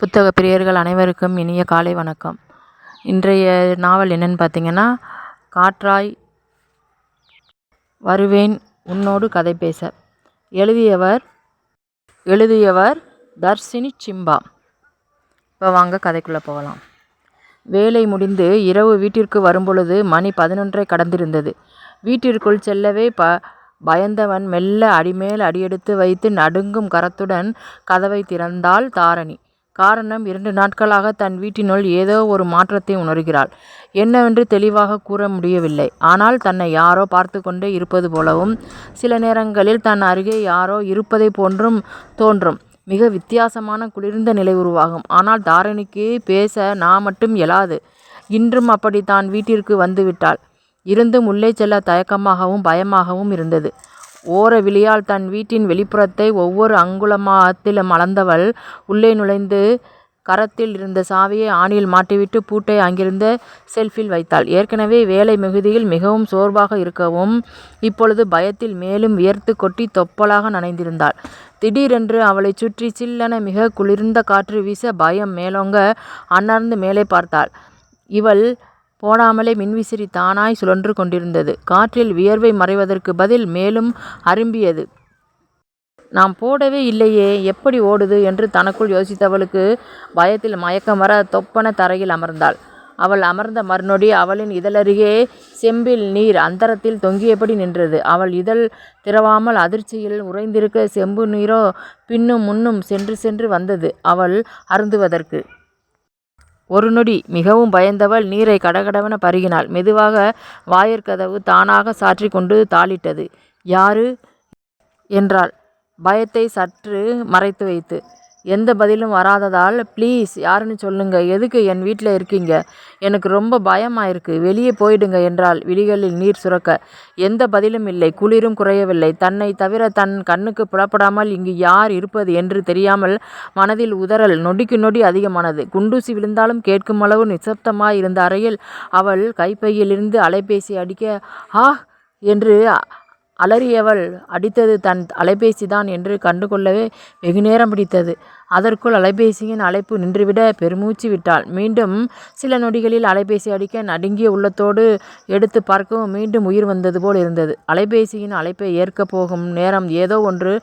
புத்தக பிரியர்கள் அனைவருக்கும் இனிய காலை வணக்கம். இன்றைய நாவல் என்னன்னு பார்த்தீங்கன்னா, காற்றாய் வருவேன் உன்னோடு கதை பேச. எழுதியவர் தர்ஷினி சிம்பா. இப்போ வாங்க கதைக்குள்ளே போகலாம். வேலை முடிந்து இரவு வீட்டிற்கு வரும்பொழுது மணி 11 கடந்திருந்தது. வீட்டிற்குள் செல்லவே பயந்தவன் மெல்ல அடிமேல் அடியெடுத்து வைத்து நடுங்கும் கரத்துடன் கதவை திறந்தாள் தாரணி. காரணம், 2 நாட்களாக தன் வீட்டினுள் ஏதோ ஒரு மாற்றத்தை உணர்கிறாள். என்னவென்று தெளிவாக கூற முடியவில்லை. ஆனால் தன்னை யாரோ பார்த்து கொண்டே இருப்பது போலவும், சில நேரங்களில் தன் அருகே யாரோ இருப்பதை போன்றும் தோன்றும். மிக வித்தியாசமான குளிர்ந்த நிலை உருவாகும். ஆனால் தாரணிக்கு பேச மட்டும் எழாது. இன்றும் அப்படி தான் வீட்டிற்கு வந்துவிட்டாள். இருந்தும் உள்ளே செல்ல தயக்கமாகவும் பயமாகவும் இருந்தது. ஓர விழியால் தன் வீட்டின் வெளிப்புறத்தை ஒவ்வொரு அங்குலமாத்திலும் அளந்தவள் உள்ளே நுழைந்து கரத்தில் இருந்த சாவியை ஆணியில் மாட்டிவிட்டு பூட்டை அங்கிருந்த செல்ஃபில் வைத்தாள். ஏற்கனவே வேலை மிகுதியில் மிகவும் சோர்வாக இருக்கவும் இப்பொழுது பயத்தில் மேலும் வியர்த்து கொட்டி தொப்பலாக நனைந்திருந்தாள். திடீரென்று அவளை சுற்றி சில்லென மிக குளிர்ந்த காற்று வீச பயம் மேலோங்க அண்ணாந்து மேலே பார்த்தாள். இவள் போடாமலே மின்விசிறி தானாய் சுழன்று கொண்டிருந்தது. காற்றில் வியர்வை மறைவதற்கு பதில் மேலும் அரும்பியது. நாம் போடவே இல்லையே, எப்படி ஓடுது என்று தனக்குள் யோசித்தவளுக்கு பயத்தில் மயக்கம் வர தொப்பன தரையில் அமர்ந்தாள். அவள் அமர்ந்த மறுநொடி அவளின் இதழருகே செம்பில் நீர் அந்தரத்தில் தொங்கியபடி நின்றது. அவள் இதழ் திறவாமல் அதிர்ச்சியில் உறைந்திருக்க செம்பு நீரோ பின்னும் முன்னும் சென்று வந்தது அவள் அருந்துவதற்கு. ஒரு நொடி மிகவும் பயந்தவள் நீரை கடகடவென பருகினாள். மெதுவாக வாயிற்கதவு தானாக சாற்றி கொண்டு தாளிட்டது. யாரு என்றாள், பயத்தை சற்று மறைத்து வைத்து. எந்த பதிலும் வராததால், ப்ளீஸ் யாருன்னு சொல்லுங்க, எதுக்கு என் வீட்டில் இருக்கீங்க, எனக்கு ரொம்ப பயமாயிருக்கு, வெளியே போயிடுங்க என்றாள் விழிகளில் நீர் சுரக்க. எந்த பதிலும் இல்லை. குளிரும் குறையவில்லை. தன்னை தவிர தன் கண்ணுக்கு புலப்படாமல் இங்கு யார் இருப்பது என்று தெரியாமல் மனதில் உதறல் நொடிக்கு நொடி அதிகமானது. குண்டூசி விழுந்தாலும் கேட்கும் அளவு நிசப்தமாய் இருந்த அறையில் அவள் கைப்பையிலிருந்து அலைபேசி அடிக்க, ஆ என்று அலறியவள் அடித்தது தன் அலைபேசிதான் என்று கண்டுகொள்ளவே வெகுநேரம் பிடித்தது. அதற்குள் அலைபேசியின் அழைப்பு நின்றுவிட பெருமூச்சு விட்டாள். மீண்டும் சில நொடிகளில் அலைபேசி அடிக்க நடுங்கிய உள்ளத்தோடு எடுத்து பார்க்கவும் மீண்டும் உயிர் வந்தது போல் இருந்தது. அலைபேசியின் அழைப்பை ஏற்க போகும் நேரம் ஏதோ ஒன்று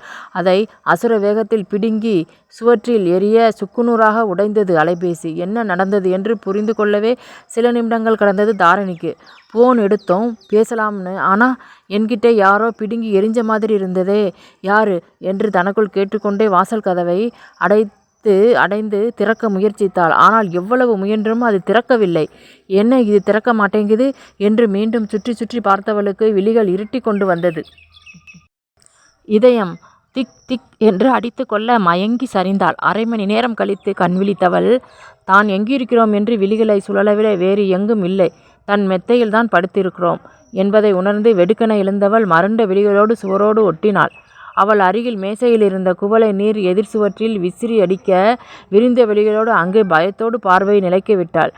அதை அசுர வேகத்தில் பிடுங்கி சுவற்றில் எரிய சுக்குநூறாக உடைந்தது அலைபேசி. என்ன நடந்தது என்று புரிந்து கொள்ளவே சில நிமிடங்கள் கடந்தது தாரணிக்கு. போன் எடுத்தோம், பேசலாம்னு, ஆனால் என்கிட்ட யாரோ பிடுங்கி எரிஞ்ச மாதிரி இருந்ததே, யாரு என்று தனக்குள் கேட்டுக்கொண்டே வாசல் கதவை அடைந்து திறக்க முயற்சித்தாள். ஆனால் எவ்வளவு முயன்றும் அது திறக்கவில்லை. என்ன இது திறக்க மாட்டேங்குது என்று மீண்டும் சுற்றி சுற்றி பார்த்தவளுக்கு விழிகள் இருட்டி கொண்டு வந்தது. இதயம் திக் திக் என்று அடித்து கொள்ள மயங்கி சரிந்தாள். 1/2 மணி நேரம் கழித்து கண் விழித்தவள் தான் எங்கிருக்கிறோம் என்று விழிகளை சுழலவிட வேறு எங்கும் இல்லை, தன் மெத்தையில்தான் படுத்திருக்கிறோம் என்பதை உணர்ந்து வெடுக்கென எழுந்தவள் மருண்ட விழிகளோடு சுவரோடு ஒட்டினாள். அவள் அருகில் மேசையில் இருந்த குவளை நீர் எதிர் சுவற்றில் விசிறி அடிக்க விரிந்த விழிகளோடு அங்கே பயத்தோடு பார்வையை நிலைக்க விட்டாள்.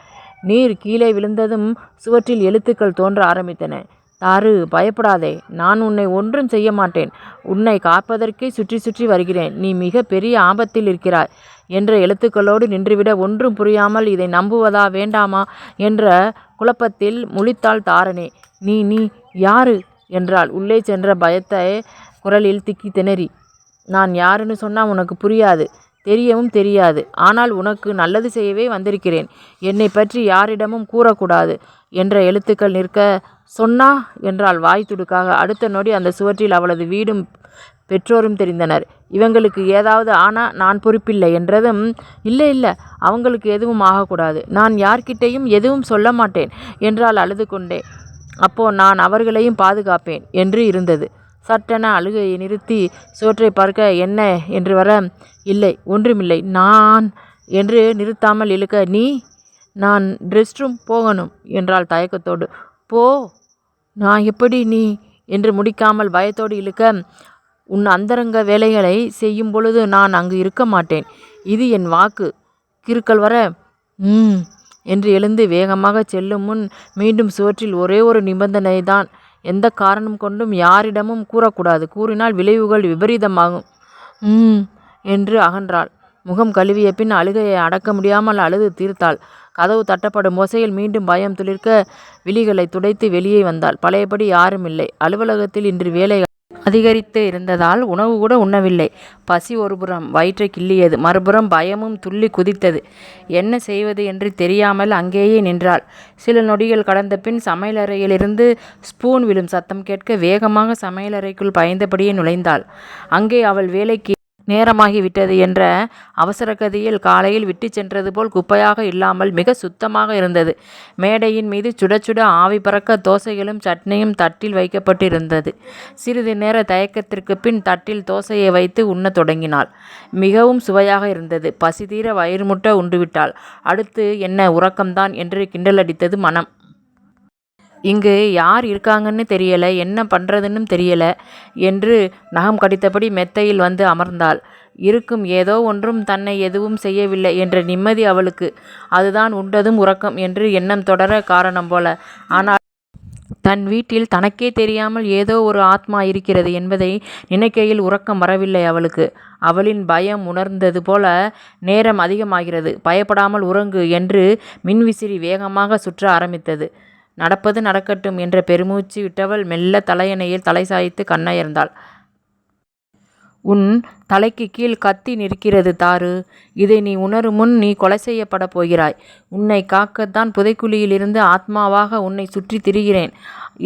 நீர் கீழே விழுந்ததும் சுவற்றில் எழுத்துக்கள் தோன்ற ஆரம்பித்தன. தாரு, பயப்படாதே, நான் உன்னை ஒன்றும் செய்ய மாட்டேன், உன்னை காப்பதற்கே சுற்றி சுற்றி வருகிறேன், நீ மிக பெரிய ஆபத்தில் இருக்கிறாய் என்ற எழுத்துக்களோடு நின்றுவிட ஒன்றும் புரியாமல் இதை நம்புவதா வேண்டாமா என்ற குழப்பத்தில் முழித்தாள் தாரணி. நீ யாரு என்றாள் உள்ளே சென்ற பயத்தை குரலில் திக்கி திணறி. நான் யாருன்னு சொன்னால் உனக்கு புரியாது, தெரியவும் தெரியாது. ஆனால் உனக்கு நல்லது செய்யவே வந்திருக்கிறேன். என்னை பற்றி யாரிடமும் கூறக்கூடாது என்ற எழுத்துக்கள் நிற்க, சொன்னா என்றால் வாய் துடுக்காக. அடுத்த நொடி அந்த சுவற்றில் அவளது வீடும் பெற்றோரும் தெரிந்தனர். இவங்களுக்கு ஏதாவது ஆனால் நான் பொறுப்பில்லை என்றதும், இல்லை அவங்களுக்கு எதுவும் ஆகக்கூடாது, நான் யார்கிட்டையும் எதுவும் சொல்ல மாட்டேன் என்றால் அழுது கொண்டே. அப்போ நான் அவர்களையும் பாதுகாப்பேன் என்று இருந்தது. சட்டென அழுகையை நிறுத்தி சுவற்றை பார்க்க, என்ன என்று வர, இல்லை ஒன்றுமில்லை, நான் என்று நிறுத்தாமல் இழுக்க, நீ, நான் ரெஸ்ட் ரூம் போகணும் என்றாள் தயக்கத்தோடு. போ, நான் எப்படி நீ என்று முடிக்காமல் பயத்தோடு இழுக்க, உன் அந்தரங்க வேலைகளை செய்யும் பொழுது நான் அங்கு இருக்க மாட்டேன், இது என் வாக்கு. கிறுக்கல் வர, என்று எழுந்து வேகமாக செல்லும் முன் மீண்டும் சுவற்றில் ஒரே ஒரு நிபந்தனை தான், எந்த காரணம் கொண்டும் யாரிடமும் கூறக்கூடாது, கூறினால் விளைவுகள் விபரீதமாகும் என்று அகன்றாள். முகம் கழுவிய பின் அழுகையை அடக்க முடியாமல் அழுது தீர்த்தாள். கதவு தட்டப்படும் ஓசையில் மீண்டும் பயம் துளிர்க்க விழிகளை துடைத்து வெளியே வந்தாள். பழையபடி யாரும் இல்லை. அலுவலகத்தில் இன்று வேலைகள் அதிகரித்து இருந்ததால் உணவு கூட உண்ணவில்லை. பசி ஒருபுறம் வயிற்றை கிள்ளியது, மறுபுறம் பயமும் துள்ளி குதித்தது. என்ன செய்வது என்று தெரியாமல் அங்கேயே நின்றாள். சில நொடிகள் கடந்த பின் சமையலறையிலிருந்து ஸ்பூன் விழும் சத்தம் கேட்க வேகமாக சமையலறைக்குள் பயந்தபடியே நுழைந்தாள். அங்கே அவள் வேலைக்கு நேரமாகிவிட்டது என்ற அவசரகதியில் காலையில் விட்டு சென்றது போல் குப்பையாக இல்லாமல் மிக சுத்தமாக இருந்தது. மேடையின் மீது சுட சுட ஆவி பறக்க தோசைகளும் சட்னியும் தட்டில் வைக்கப்பட்டிருந்தது. சிறிது நேர தயக்கத்திற்கு பின் தட்டில் தோசையை வைத்து உண்ணத் தொடங்கினாள். மிகவும் சுவையாக இருந்தது. பசி தீர வயிறு முட்ட உண்டுவிட்டாள். அடுத்து என்ன உறக்கம்தான் என்று கிண்டலடித்தது மனம். இங்கு யார் இருக்காங்கன்னு தெரியல, என்ன பண்ணுறதுன்னு தெரியல என்று நகம் கடித்தபடி மெத்தையில் வந்து அமர்ந்தாள். இருக்கும் ஏதோ ஒன்றும் தன்னை எதுவும் செய்யவில்லை என்ற நிம்மதி அவளுக்கு. அதுதான் உண்டதும் உறக்கம் என்று எண்ணம் தொடர காரணம் போல. ஆனால் தன் வீட்டில் தனக்கே தெரியாமல் ஏதோ ஒரு ஆத்மா இருக்கிறது என்பதை நினைக்கையில் உறக்கம் வரவில்லை அவளுக்கு. அவளின் பயம் உணர்ந்தது போல நேரம் அதிகமாகிறது, பயப்படாமல் உறங்கு என்று மின்விசிறி வேகமாக சுற்ற ஆரம்பித்தது. நடப்பது நடக்கட்டும் என்ற பெருமூச்சு விட்டவள் மெல்ல தலையணையில் தலை சாய்த்து கண்ணயர்ந்தாள். உன் தலைக்கு கீழ் கத்தி நிற்கிறது தாரு. இதை நீ உணரும் முன் நீ கொலை செய்யப்பட போகிறாய். உன்னை காக்கத்தான் புதைக்குழியிலிருந்து ஆத்மாவாக உன்னை சுற்றி திரிகிறேன்.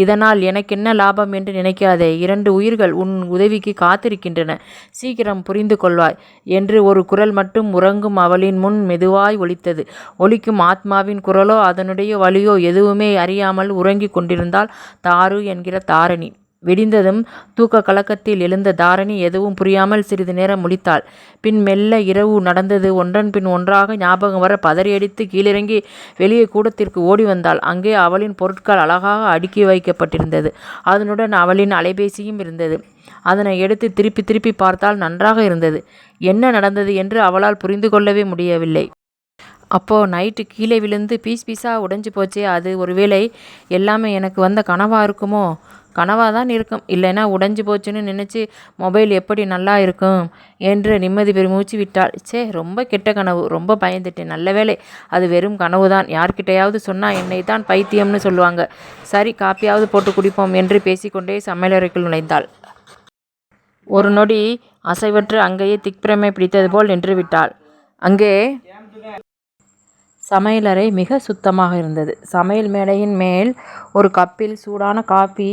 இதனால் எனக்கென்ன லாபம் என்று நினைக்காதே. 2 உயிர்கள் உன் உதவிக்கு காத்திருக்கின்றன. சீக்கிரம் புரிந்து கொள்வாய் என்று ஒரு குரல் மட்டும் உறங்கும் அவளின் முன் மெதுவாய் ஒலித்தது. ஒலிக்கும் ஆத்மாவின் குரலோ அதனுடைய வலியோ எதுவுமே அறியாமல் உறங்கிக் கொண்டிருந்தாள் தாரு என்கிற தாரணி. விடிந்ததும் தூக்க கலக்கத்தில் எழுந்த தாரணி எதுவும் புரியாமல் சிறிது நேரம் முழித்தாள். பின் மெல்ல இரவு நடந்தது ஒன்றன் பின் ஒன்றாக ஞாபகம் வர பதறியடித்து கீழிறங்கி வெளியே கூடத்திற்கு ஓடி வந்தாள். அங்கே அவளின் பொருட்கள் அழகாக அடுக்கி வைக்கப்பட்டிருந்தது. அதனுடன் அவளின் அலைபேசியும் இருந்தது. அதனை எடுத்து திருப்பி திருப்பி பார்த்தால் நன்றாக இருந்தது. என்ன நடந்தது என்று அவளால் புரிந்து கொள்ளவே முடியவில்லை. அப்போ நைட்டு கீழே விழுந்து பீஸ் பீஸாக உடைஞ்சு போச்சே, அது ஒருவேளை எல்லாமே எனக்கு வந்த கனவா இருக்குமோ? கனவாக தான் இருக்கும், இல்லைன்னா உடைஞ்சு போச்சுன்னு நினச்சி மொபைல் எப்படி நல்லா இருக்கும் என்று நிம்மதி பெருமூச்சு விட்டாள். ரொம்ப கெட்ட கனவு, ரொம்ப பயந்துட்டேன். நல்ல வேளை அது வெறும் கனவு தான். யார்கிட்டையாவது சொன்னால் என்னை தான் பைத்தியம்னு சொல்லுவாங்க. சரி, காப்பியாவது போட்டு குடிப்போம் என்று பேசிக்கொண்டே சமையலறைக்குள் நுழைந்தாள். ஒரு நொடி அசைவற்று அங்கேயே திக்பிரமை பிடித்தது போல் நின்று விட்டாள். அங்கே சமையலறை மிக சுத்தமாக இருந்தது. சமையல் மேடையின் மேல் ஒரு கப்பில் சூடான காபி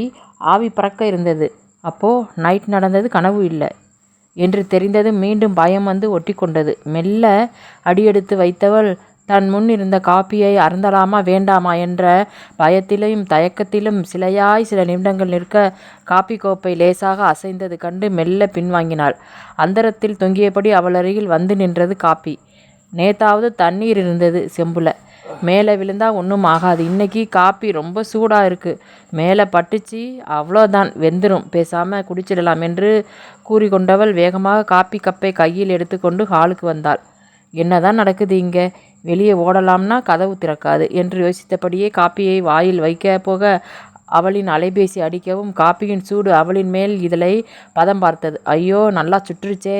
ஆவி பறக்க இருந்தது. அப்போது நைட் நடந்தது கனவு இல்லை என்று தெரிந்தது மீண்டும் பயம் வந்து ஒட்டி கொண்டது. மெல்ல அடியெடுத்து வைத்தவள் தன் முன் இருந்த காப்பியை அருந்தலாமா வேண்டாமா என்ற பயத்திலும் தயக்கத்திலும் சில நிமிடங்கள் நிற்க காப்பி கோப்பை லேசாக அசைந்தது கண்டு மெல்ல பின்வாங்கினாள். அந்தரத்தில் தொங்கியபடி அவள் அருகில் வந்து நின்றது காப்பி. நேத்தாவது தண்ணீர் இருந்தது செம்புல. மேலே விழுந்தா ஒன்றும் ஆகாது. இன்னைக்கு காப்பி ரொம்ப சூடாக இருக்குது, மேலே பட்டுச்சு, அவ்வளோதான், வெந்துடும், பேசாமல் குடிச்சிடலாம் என்று கூறிக்கொண்டவள் வேகமாக காப்பி கப்பை கையில் எடுத்துக்கொண்டு ஹாலுக்கு வந்தாள். என்னதான் நடக்குது இங்கே? வெளியே ஓடலாம்னா கதவு திறக்காது என்று யோசித்தபடியே காப்பியை வாயில் வைக்க போக அவளின் அலைபேசி அடிக்கவும் காப்பியின் சூடு அவளின் மேல் இதழை பதம் பார்த்தது. ஐயோ, நல்லா சுற்றுச்சே.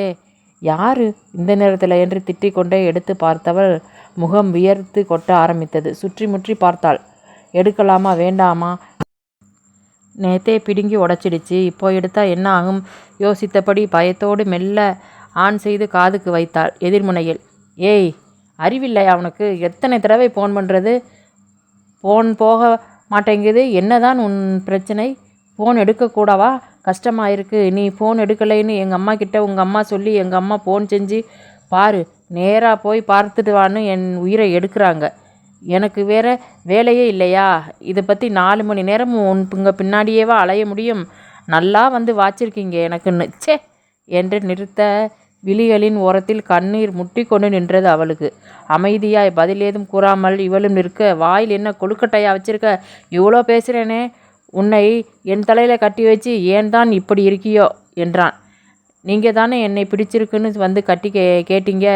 யாரு இந்த நேரத்தில் என்று திட்டிக்கொண்டே எடுத்து பார்த்தவள் முகம் வியர்த்து கொட்ட ஆரம்பித்தது. சுற்றி முற்றி பார்த்தாள். எடுக்கலாமா வேண்டாமா? நேத்தே பிடுங்கி உடச்சிடுச்சு, இப்போ எடுத்தால் என்ன ஆகும் யோசித்தபடி பயத்தோடு மெல்ல ஆன் செய்து காதுக்கு வைத்தாள். எதிர்முனையில், ஏய், அறிவில்லை அவனுக்கு? எத்தனை தடவை ஃபோன் பண்ணுறது? ஃபோன் போக மாட்டேங்குது. என்னதான் உன் பிரச்சனை? ஃபோன் எடுக்கக்கூடவா? கஷ்டமாக இருக்குது. நீ ஃபோன் எடுக்கலைன்னு எங்கள் அம்மா கிட்ட உங்கள் அம்மா சொல்லி எங்கள் அம்மா ஃபோன் செஞ்சு பாரு, நேராக போய் பார்த்துட்டு வான்னு என் உயிரை எடுக்கிறாங்க. எனக்கு வேறு வேலையே இல்லையா? இதை பற்றி 4 மணி நேரமும் உங்கள் பின்னாடியேவா அலைய முடியும்? நல்லா வந்து வாச்சிருக்கீங்க எனக்குன்னு. என்று நிறுத்த விழிகளின் ஓரத்தில் கண்ணீர் முட்டி கொண்டு நின்றது அவளுக்கு. அமைதியாய் பதில் ஏதும் கூறாமல் இவளும் நிற்க, வாயில் என்ன கொழுக்கட்டையா வச்சிருக்க? இவ்வளோ பேசுகிறேனே, உன்னை என் தலையில் கட்டி வச்சு ஏன் தான் இப்படி இருக்கியோ என்றான். நீங்கள் தானே என்னை பிடிச்சிருக்குன்னு வந்து கட்டி கேட்டீங்க,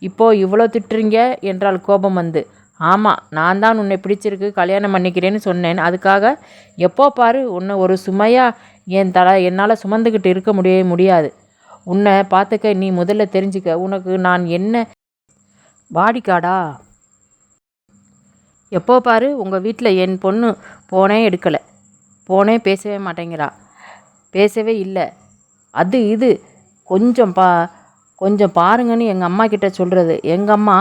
இப்போது இவ்வளோ திட்டுறீங்க என்றால் கோபம் வந்து. ஆமாம், நான் தான் உன்னை பிடிச்சிருக்கு, கல்யாணம் பண்ணிக்கிறேன்னு சொன்னேன். அதுக்காக எப்போ பாரு உன்னை ஒரு சுமையாக என்னால் சுமந்துக்கிட்டு இருக்க முடியாது. உன்னை பார்த்துக்க நீ முதல்ல தெரிஞ்சுக்க. உனக்கு நான் என்ன பாடிகார்டா? எப்போ பாரு உங்கள் வீட்டில் என் பொண்ணு ஃபோனே எடுக்கலை, ஃபோனே பேசவே மாட்டேங்கிறா, பேசவே இல்லை, அது இது கொஞ்சம் பாருங்கன்னு எங்கள் அம்மா கிட்ட சொல்கிறது. எங்கள் அம்மா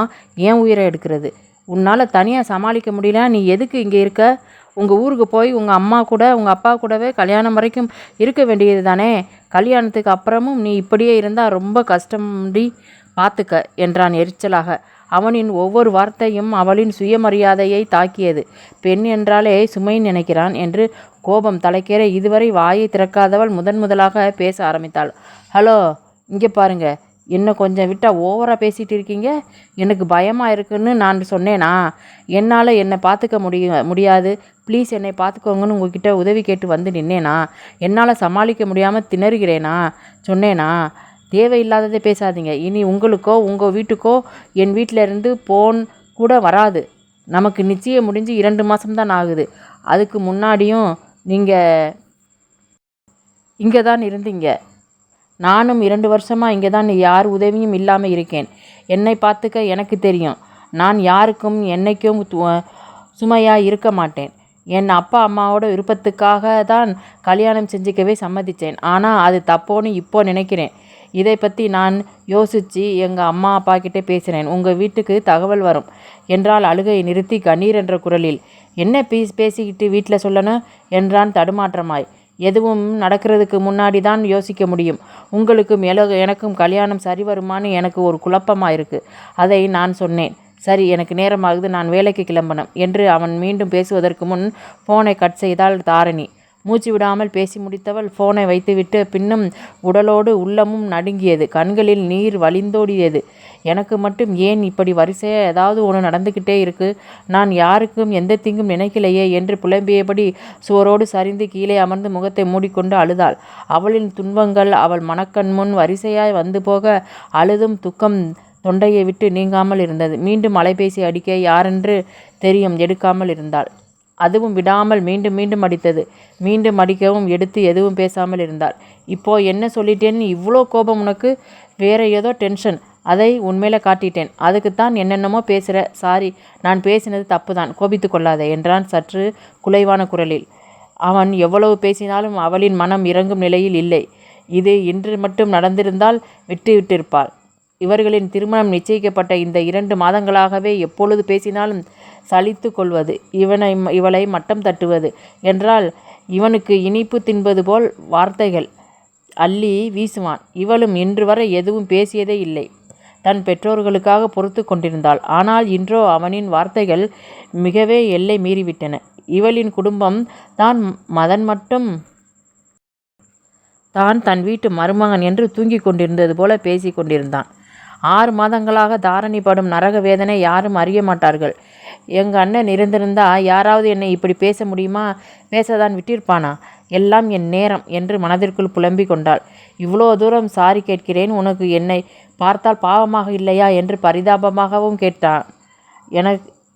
ஏன் உயிரை எடுக்கிறது. உன்னால் தனியாக சமாளிக்க முடியல, நீ எதுக்கு இங்கே இருக்க? உங்கள் ஊருக்கு போய் உங்கள் அம்மா கூட உங்கள் அப்பா கூடவே கல்யாணம் வரைக்கும் இருக்க வேண்டியது தானே? கல்யாணத்துக்கு அப்புறமும் நீ இப்படியே இருந்தால் ரொம்ப கஷ்டம்டி, பார்த்துக்க என்றான் எரிச்சலாக. அவனின் ஒவ்வொரு வார்த்தையும் அவளின் சுயமரியாதையை தாக்கியது. பெண் என்றாலே சுமை நினைக்கிறான் என்று கோபம் தலைக்கேற இதுவரை வாயை திறக்காதவள் முதலாக பேச ஆரம்பித்தாள். ஹலோ, இங்கே பாருங்க, என்ன கொஞ்சம் விட்டால் ஓவராக பேசிகிட்டு இருக்கீங்க. எனக்கு பயமாக இருக்குன்னு நான் சொன்னேனா? என்னால் என்னை பார்த்துக்க முடியாது, ப்ளீஸ் என்னை பார்த்துக்கோங்கன்னு உங்ககிட்ட உதவி கேட்டு வந்து நின்னேனா? என்னால் சமாளிக்க முடியாமல் திணறுகிறேனா சொன்னேனா? தேவையில்லாததை பேசாதீங்க. இனி உங்களுக்கோ உங்கள் வீட்டுக்கோ என் வீட்டிலேருந்து ஃபோன் கூட வராது. நமக்கு நிச்சயம் முடிஞ்சு 2 மாதம்தான் ஆகுது. அதுக்கு முன்னாடியும் நீங்கள் இங்கே தான் இருந்தீங்க. நானும் 2 வருஷமாக இங்கே தான் யார் உதவியும் இல்லாமல் இருக்கேன். என்னை பார்த்துக்க எனக்கு தெரியும். நான் யாருக்கும் என்னைக்கும் சுமையாக இருக்க மாட்டேன். என் அப்பா அம்மாவோட விருப்பத்துக்காக தான் கல்யாணம் செஞ்சுக்கவே சம்மதித்தேன். ஆனால் அது தப்போன்னு இப்போ நினைக்கிறேன். இதை பற்றி நான் யோசித்து எங்கள் அம்மா அப்பா கிட்டே பேசுகிறேன். உங்கள் வீட்டுக்கு தகவல் வரும் என்றால் அழுகையை நிறுத்தி கண்ணீர் என்ற குரலில். என்ன பேசிக்கிட்டு வீட்டில் சொல்லணும் என்றான் தடுமாற்றமாய். எதுவும் நடக்கிறதுக்கு முன்னாடி தான் யோசிக்க முடியும். உங்களுக்கும் எனக்கும் கல்யாணம் சரி வருமானு எனக்கு ஒரு குழப்பமாக இருக்குது. அதை நான் சொன்னேன். சரி, எனக்கு நேரமாகுது, நான் வேலைக்கு கிளம்பணும் என்று அவன் மீண்டும் பேசுவதற்கு முன் ஃபோனை கட் செய்தாள் தாரணி. மூச்சு விடாமல் பேசி முடித்தவள் ஃபோனை வைத்துவிட்டு பின்னும் உடலோடு உள்ளமும் நடுங்கியது. கண்களில் நீர் வழிந்தோடியது. எனக்கு மட்டும் ஏன் இப்படி வரிசையாக ஏதாவது ஒன்று நடந்துக்கிட்டே இருக்கு? நான் யாருக்கும் எந்த தீங்கும் நினைக்கலையே என்று புலம்பியபடி சுவரோடு சரிந்து கீழே அமர்ந்து முகத்தை மூடிக்கொண்டு அழுதாள். அவளின் துன்பங்கள் அவள் மனக்கண் முன் வரிசையாய் வந்து போக அழுதும் துக்கம் தொண்டையை விட்டு நீங்காமல் இருந்தது. மீண்டும் அலைபேசி அடிக்க யாரென்று தெரியும் எடுக்காமல் இருந்தாள். அதுவும் விடாமல் மீண்டும் மீண்டும் அடித்தது. மீண்டும் அடிக்கவும் எடுத்து எதுவும் பேசாமல் இருந்தாள். இப்போ என்ன சொல்லிட்டேன்னு இவ்வளோ கோபம் உனக்கு? வேற ஏதோ டென்ஷன், அதை உன்மேலே காட்டிட்டேன். அதுக்குத்தான் என்னென்னமோ பேசுகிற. சாரி, நான் பேசினது தப்பு தான், கோபித்து கொள்ளாதே என்றான் சற்று குலைவான குரலில். அவன் எவ்வளவு பேசினாலும் அவளின் மனம் இறங்கும் நிலையில் இல்லை. இது இன்று மட்டும் நடந்திருந்தால் விட்டிருப்பாள். இவர்களின் திருமணம் நிச்சயிக்கப்பட்ட இந்த 2 மாதங்களாகவே எப்பொழுது பேசினாலும் சலித்து கொள்வது, இவளை மட்டம் தட்டுவது என்றால் இவனுக்கு இனிப்பு தின்பது போல் வார்த்தைகள் அள்ளி வீசுவான். இவளும் இன்று வரை எதுவும் பேசியதே இல்லை. தன் பெற்றோர்களுக்காக பொறுத்து கொண்டிருந்தாள். ஆனால் இன்றோ அவனின் வார்த்தைகள் மிகவே எல்லை மீறிவிட்டன. இவளின் குடும்பம் தான் மதன் மட்டும் தான் தன் வீட்டு மருமகன் என்று தூங்கிக் கொண்டிருந்தது போல பேசி கொண்டிருந்தான். 6 மாதங்களாக தாரணி படும் நரக வேதனை யாரும் அறிய மாட்டார்கள். எங்கள் அண்ணன் இருந்திருந்தா யாராவது என்னை இப்படி பேச முடியுமா? பேசதான் விட்டிருப்பானா? எல்லாம் என் நேரம் என்று மனதிற்குள் புலம்பிக் கொண்டாள். இவ்வளோ தூரம் சாரி கேட்கிறேன், உனக்கு என்னை பார்த்தால் பாவமாக இல்லையா என்று பரிதாபமாகவும் கேட்டான்.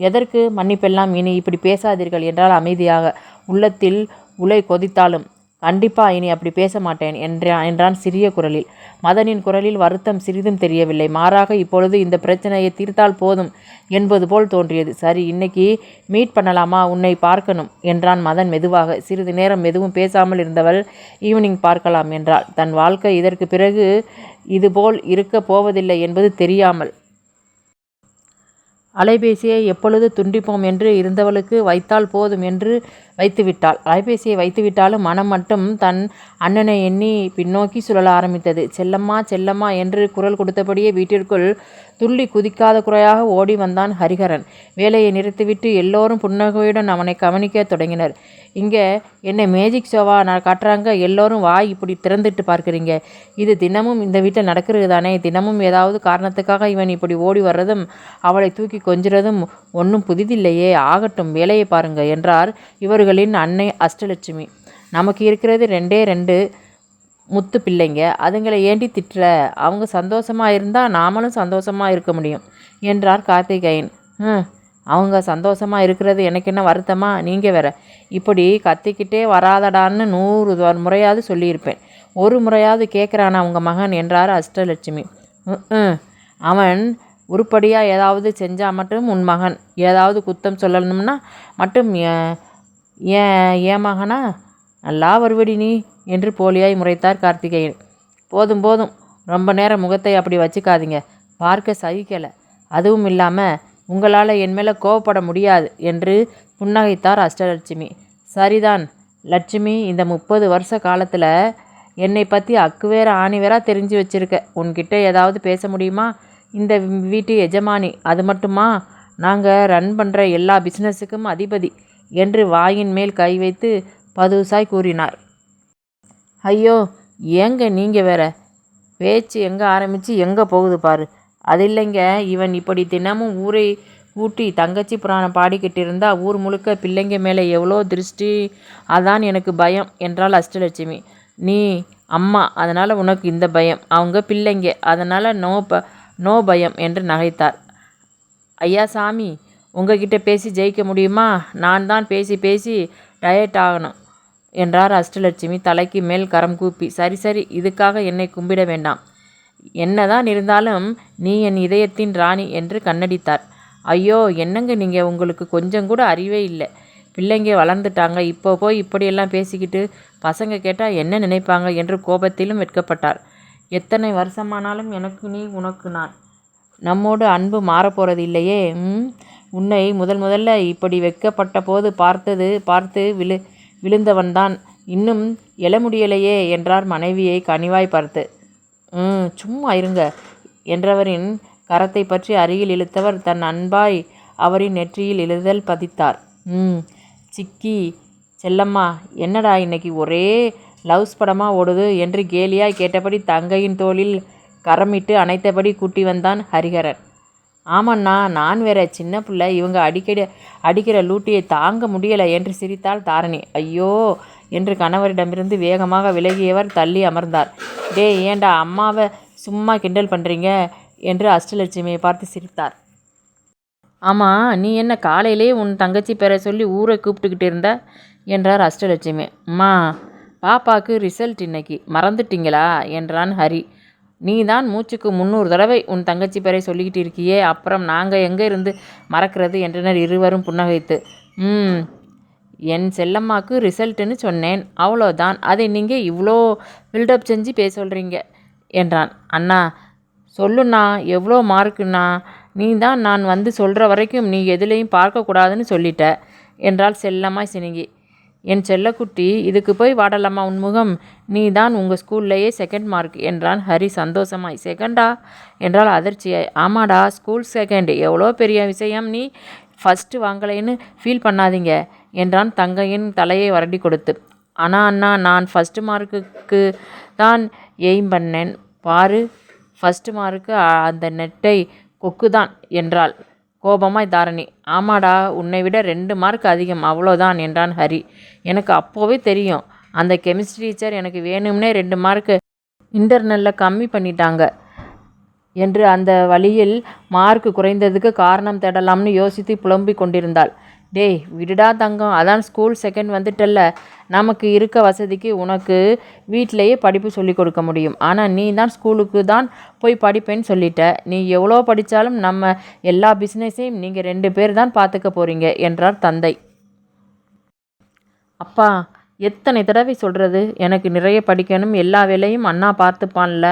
எதற்கு மன்னிப்பெல்லாம், இனி இப்படி பேசாதீர்கள் என்றால் அமைதியாக. உள்ளத்தில் உலை கொதித்தாலும் கண்டிப்பா இனி அப்படி பேச மாட்டேன் என்றான் சிறிய குரலில். மதனின் குரலில் வருத்தம் சிறிதும் தெரியவில்லை. மாறாக இப்பொழுது இந்த பிரச்சனையை தீர்த்தால் போதும் என்பது போல் தோன்றியது. சரி, இன்னைக்கு மீட் பண்ணலாமா? உன்னை பார்க்கணும் என்றான் மதன் மெதுவாக. சிறிது நேரம் எதுவும் பேசாமல் இருந்தவள் ஈவினிங் பார்க்கலாம் என்றாள். தன் வாழ்க்கை இதற்கு பிறகு இதுபோல் இருக்கப் போவதில்லை என்பது தெரியாமல் அலைபேசியை எப்பொழுது துண்டிப்போம் என்று இருந்தவளுக்கு வைத்தால் போதும் என்று வைத்துவிட்டாள். அலைபேசியை வைத்துவிட்டாலும் மனம் மட்டும் தன் அண்ணனை எண்ணி பின்னோக்கி சுழல ஆரம்பித்தது. செல்லம்மா செல்லம்மா என்று குரல் கொடுத்தபடியே வீட்டிற்குள் துள்ளி குதிக்காத குறையாக ஓடி வந்தான் ஹரிஹரன். வேலையை நிறுத்திவிட்டு எல்லோரும் புன்னகையுடன் அவனை கவனிக்க தொடங்கினர். இங்கே என்ன மேஜிக் ஷோவா காட்டுறாங்க? எல்லோரும் வாய் இப்படி திறந்துட்டு பார்க்குறீங்க. இது தினமும் இந்த வீட்டில் நடக்கிறது தானே? தினமும் ஏதாவது காரணத்துக்காக இவன் இப்படி ஓடி வர்றதும் அவளை தூக்கி கொஞ்சிறதும் ஒன்றும் புதிதில்லையே. ஆகட்டும், வேலையை பாருங்க என்றார் இவர்களின் அன்னை அஷ்டலட்சுமி. நமக்கு இருக்கிறது 2 முத்து பிள்ளைங்க, அதுங்களை ஏண்டி திட்டுற? அவங்க சந்தோஷமாக இருந்தால் நாமளும் சந்தோஷமாக இருக்க முடியும் என்றார் கார்த்திகேயன். அவங்க சந்தோஷமாக இருக்கிறது எனக்கு என்ன வருத்தமா? நீங்கள் வேற இப்படி கத்திக்கிட்டே வராதடான்னு 100 முறையாவது சொல்லியிருப்பேன். ஒரு முறையாவது கேட்குறானா உங்கள் மகன் என்றார் அஷ்டலட்சுமி. அவன் உருப்படியாக ஏதாவது செஞ்சால் மட்டும் உன் மகன், ஏதாவது குத்தம் சொல்லணும்னா மட்டும் ஏன் மகனா? நல்லா வருவடி நீ என்று போலியாய் முறைத்தார் கார்த்திகேயன். போதும் போதும், ரொம்ப நேரம் முகத்தை அப்படி வச்சுக்காதீங்க, பார்க்க சகிக்கலை. அதுவும் இல்லாமல் உங்களால் என் மேலே கோவப்பட முடியாது என்று புன்னகைத்தார் அஷ்டலட்சுமி. சரிதான் லட்சுமி, இந்த 30 வருஷ காலத்தில் என்னை பற்றி அக்குவேற ஆணிவேராக தெரிஞ்சு வச்சுருக்க. உன்கிட்ட ஏதாவது பேச முடியுமா? இந்த வீட்டு எஜமானி, அது மட்டுமா? நாங்கள் ரன் பண்ணுற எல்லா பிஸ்னஸுக்கும் அதிபதி என்று வாயின் மேல் கை வைத்து பதுசாய் கூறினார். ஐயோ ஏங்க நீங்கள் வேற, பேச்சு எங்கே ஆரம்பித்து எங்கே போகுது பாரு. அது இல்லைங்க, இவன் இப்படி தினமும் ஊரை கூட்டி தங்கச்சி புராணம் பாடிக்கிட்டு இருந்தால் ஊர் முழுக்க பிள்ளைங்க மேலே எவ்வளோ திருஷ்டி, அதான் எனக்கு பயம் என்றாள் அஷ்டலட்சுமி. நீ அம்மா, அதனால் உனக்கு இந்த பயம், அவங்க பிள்ளைங்க, அதனால் நோ பயம் என்று நகைத்தார். ஐயா சாமி, உங்ககிட்ட பேசி ஜெயிக்க முடியுமா? நான் தான் பேசி பேசி டயட் ஆகணும் என்றார் அஷ்டலட்சுமி தலைக்கு மேல் கரம் கூப்பி. சரி சரி, இதுக்காக என்னை கும்பிட வேண்டாம். என்னதான் இருந்தாலும் நீ என் இதயத்தின் ராணி என்று கண்ணடித்தார். ஐயோ என்னங்க நீங்கள், உங்களுக்கு கொஞ்சம் கூட அறிவே இல்லை. பிள்ளைங்க வளர்ந்துட்டாங்க, இப்போ போய் இப்படியெல்லாம் பேசிக்கிட்டு பசங்க கேட்டால் என்ன நினைப்பாங்க என்று கோபத்திலும் வெட்கப்பட்டார். எத்தனை வருஷமானாலும் எனக்கு நீ, உனக்கு நான். நம்மோடு அன்பு மாறப்போகிறது இல்லையே. உன்னை முதல்ல இப்படி வெட்கப்பட்ட போது பார்த்து விழுந்தவன்தான், இன்னும் எழ முடியலையே என்றார் மனைவியை கனிவாய் பார்த்து. சும்மா இருங்க என்றவரின் கரத்தை பற்றி அருகில் இழுத்தவர் தன் அன்பாய் அவரின் நெற்றியில் இழுதல் பதித்தார். சிக்கி செல்லம்மா, என்னடா இன்னைக்கு ஒரே லவ்ஸ் படமாக ஓடுது என்று கேலியாய் கேட்டபடி தங்கையின் தோளில் கரமிட்டு அணைத்தபடி கூட்டி வந்தான் ஹரிஹரன். ஆமண்ணா, நான் வேற சின்ன பிள்ளை, இவங்க அடிக்கிற லூட்டியை தாங்க முடியலை என்று சிரித்தாள் தாரணி. ஐயோ என்று கணவரிடமிருந்து வேகமாக விலகியவர் தள்ளி அமர்ந்தார். டே ஏண்டா அம்மாவை சும்மா கிண்டல் பண்ணுறீங்க என்று அஷ்டலட்சுமியை பார்த்து சிரித்தார். ஆமாம், நீ என்ன காலையிலே உன் தங்கச்சி பேரை சொல்லி ஊரை கூப்பிட்டுக்கிட்டு இருந்த என்றார் அஷ்டலட்சுமி. அம்மா, பாப்பாவுக்கு ரிசல்ட் இன்னைக்கு, மறந்துட்டீங்களா என்றான் ஹரி. நீ தான் மூச்சுக்கு 300 தடவை உன் தங்கச்சி பேரை சொல்லிக்கிட்டு இருக்கியே, அப்புறம் நாங்கள் எங்கே இருந்து மறக்கிறது என்றனர் இருவரும் புன்னகைத்து. என் செல்லம்மாவுக்கு ரிசல்ட்டுன்னு சொன்னேன், அவ்வளோதான். அதை நீங்கள் இவ்வளோ பில்டப் செஞ்சு சொல்கிறீங்க என்றான். அண்ணா சொல்லுண்ணா, எவ்வளோ மார்க்குண்ணா? நீ தான் நான் வந்து சொல்கிற வரைக்கும் நீ எதுலேயும் பார்க்கக்கூடாதுன்னு சொல்லிட்ட என்றாள் செல்லம்மாய் சினுங்கி. என் செல்லக்குட்டி, இதுக்கு போய் வாடலாமா உன்முகம்? நீ தான் உங்கள் ஸ்கூல்லையே 2nd மார்க் என்றான் ஹரி சந்தோஷமாய். 2ண்டா என்றால் அதிர்ச்சியாய். ஆமாடா, ஸ்கூல் 2nd, எவ்வளோ பெரிய விஷயம். நீ ஃபஸ்ட்டு வாங்கலைன்னு ஃபீல் பண்ணாதீங்க என்றான் தங்கையின் தலையை வருடி கொடுத்து. ஆனால் அண்ணா, நான் 1st மார்க்குக்கு தான் எய்ம் பண்ணேன் பாரு, 1st மார்க்கு அந்த நெட்டை கொக்குதான் என்றாள் கோபமாய் தாரணி. ஆமாடா, உன்னை விட 2 மார்க் அதிகம், அவ்வளோதான் என்றான் ஹரி. எனக்கு அப்போவே தெரியும், அந்த கெமிஸ்ட்ரி டீச்சர் எனக்கு வேணும்னே 2 மார்க்கு இன்டர்னலில் கம்மி பண்ணிட்டாங்க என்று அந்த வழியில் மார்க் குறைந்ததுக்கு காரணம் தேடலாம்னு யோசித்து புலம்பிக் கொண்டிருந்தாள். டேய் விடுடா தங்கம், அதான் ஸ்கூல் 2nd வந்துட்டல்ல, நமக்கு இருக்க வசதிக்கு உனக்கு வீட்டிலையே படிப்பு சொல்லி கொடுக்க முடியும். ஆனால் நீ தான் ஸ்கூலுக்கு தான் போய் படிப்பேன்னு சொல்லிட்ட. நீ எவ்வளோ படித்தாலும் நம்ம எல்லா பிஸ்னஸையும் நீங்கள் 2 பேர் தான் பார்த்துக்க போகிறீங்க என்றார் தந்தை. அப்பா, எத்தனை தடவை சொல்கிறது, எனக்கு நிறைய படிக்கணும், எல்லா வேலையும் அண்ணா பார்த்துப்பான்ல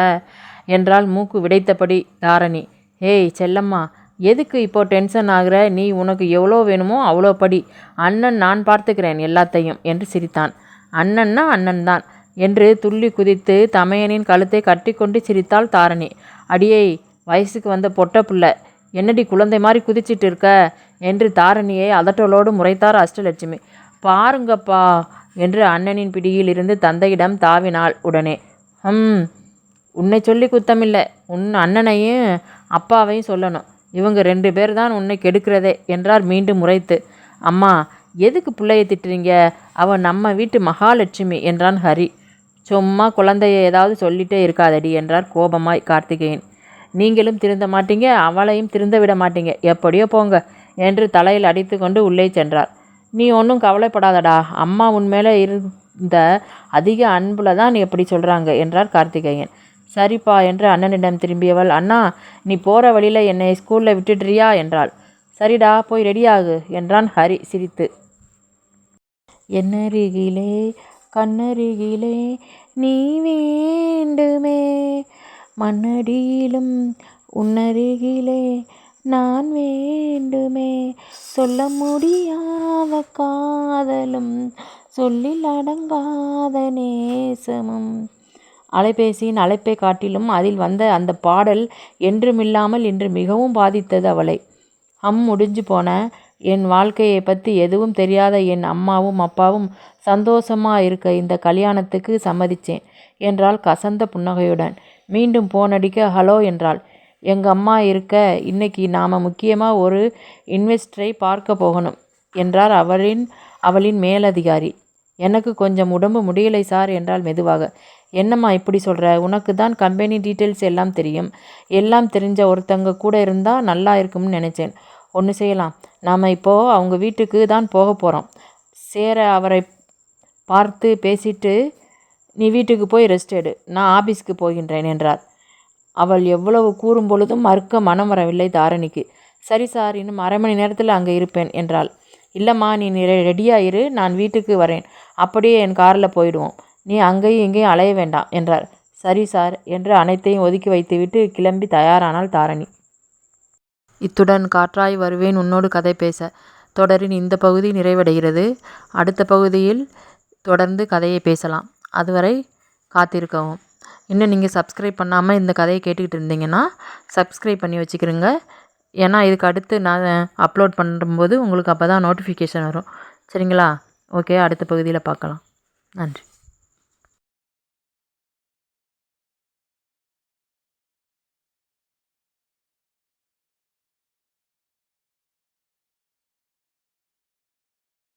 என்றால் மூக்கு விடைத்தபடி தாரணி. ஏய் செல்லம்மா, எதுக்கு இப்போ டென்ஷன் ஆகிற? நீ உனக்கு எவ்வளோ வேணுமோ அவ்வளோ படி, அண்ணன் நான் பார்த்துக்கிறேன் எல்லாத்தையும் என்று சிரித்தான். அண்ணன்னா அண்ணன் தான் என்று துள்ளி குதித்து தமையனின் கழுத்தை கட்டி கொண்டு சிரித்தாள் தாரணி. அடியை வயசுக்கு வந்த பொட்ட புள்ள, என்னடி குழந்தை மாதிரி குதிச்சிட்டு இருக்க என்று தாரணியை அதட்டலோடு முறைத்தார் அஷ்டலட்சுமி. பாருங்கப்பா என்று அண்ணனின் பிடியில் இருந்து தந்தையிடம் தாவினாள் உடனே. உன்னை சொல்லி குத்தமில்லை, உன் அண்ணனையும் அப்பாவையும் சொல்லணும், இவங்க 2 பேர் தான் உன்னை கெடுக்கிறதே என்றார் மீண்டும் முறைத்து. அம்மா, எதுக்கு பிள்ளையை திட்டுறீங்க? அவன் நம்ம வீட்டு மகாலட்சுமி என்றான் ஹரி. சும்மா குழந்தைய ஏதாவது சொல்லிட்டே இருக்காதடி என்றார் கோபமாய் கார்த்திகேயன். நீங்களும் திருந்த மாட்டீங்க, அவளையும் திருந்த விட மாட்டீங்க, எப்படியோ போங்க என்று தலையில் அடித்து கொண்டு உள்ளே சென்றார். நீ ஒன்றும் கவலைப்படாதடா, அம்மா உன் மேலே இந்த அதிக அன்பில் தான் நீ எப்படி சொல்கிறாங்க என்றார் கார்த்திகேயன். சரிப்பா என்று அண்ணனிடம் திரும்பியவள், அண்ணா நீ போகிற வழியில் என்னை ஸ்கூலில் விட்டுடுறியா என்றாள். சரிடா போய் ரெடியாகு என்றான் ஹரி சிரித்து. என்னருகிலே கண்ணருகிலே நீ வேண்டுமே, மண்ணடியிலும் உன்னருகிலே நான் வேண்டுமே, சொல்ல முடியாத காதலும் சொல்லில் அடங்காத நேசமும். அலைபேசியின் அழைப்பை காட்டிலும் அதில் வந்த அந்த பாடல் என்றுமில்லாமல் இன்று மிகவும் பாதித்தது அவளை. முடிஞ்சு போன என் வாழ்க்கையை பற்றி எதுவும் தெரியாத என் அம்மாவும் அப்பாவும் சந்தோஷமாக இருக்க இந்த கல்யாணத்துக்கு சம்மதிச்சேன் என்றாள் கசந்த புன்னகையுடன். மீண்டும் போனடிக்க ஹலோ என்றாள். எங்கள் அம்மா இருக்க இன்னைக்கு நாம் முக்கியமாக ஒரு இன்வெஸ்டரை பார்க்க போகணும் என்றார் அவளின் மேலதிகாரி. எனக்கு கொஞ்சம் உடம்பு முடியலை சார் என்றால் மெதுவாக. என்னம்மா இப்படி சொல்கிற? உனக்கு தான் கம்பெனி டீட்டெயில்ஸ் எல்லாம் தெரியும். எல்லாம் தெரிஞ்ச ஒருத்தங்க கூட இருந்தால் நல்லா இருக்கும்னு நினச்சேன். ஒன்று செய்யலாம், நாம் இப்போது அவங்க வீட்டுக்கு தான் போக போகிறோம். அவரை பார்த்து பேசிட்டு நீ வீட்டுக்கு போய் ரெஸ்ட் எடு, நான் ஆஃபீஸ்க்கு போகின்றேன் என்றார். அவள் எவ்வளவு கூறும் பொழுதும் மறுக்க மனம் வரவில்லை தாரணிக்கு. சரி சார், இன்னும் அரை மணி நேரத்தில் அங்கே இருப்பேன் என்றாள். இல்லைம்மா, நீ ரெடியாக இரு, நான் வீட்டுக்கு வரேன், அப்படியே என் காரில் போயிடுவோம், நீ அங்கேயும் இங்கேயும் அலைய வேண்டாம் என்றார். சரி சார் என்று அனைத்தையும் ஒதுக்கி வைத்துவிட்டு கிளம்பி தயாரானாள் தாரணி. இத்துடன் காற்றாய் வருவேன் உன்னோடு கதை பேச தொடரின் இந்த பகுதி நிறைவடைகிறது. அடுத்த பகுதியில் தொடர்ந்து கதையை பேசலாம். அதுவரை காத்திருக்கவும். இன்னும் நீங்கள் சப்ஸ்கிரைப் பண்ணாமல் இந்த கதையை கேட்டுக்கிட்டு இருந்தீங்கன்னா சப்ஸ்கிரைப் பண்ணி வச்சுக்கிறோங்க. ஏன்னா இதுக்கு அடுத்து நான் அப்லோட் பண்ணும்போது உங்களுக்கு அப்போ தான் நோட்டிஃபிகேஷன் வரும். சரிங்களா? ஓகே, அடுத்த பகுதியில் பார்க்கலாம். நன்றி.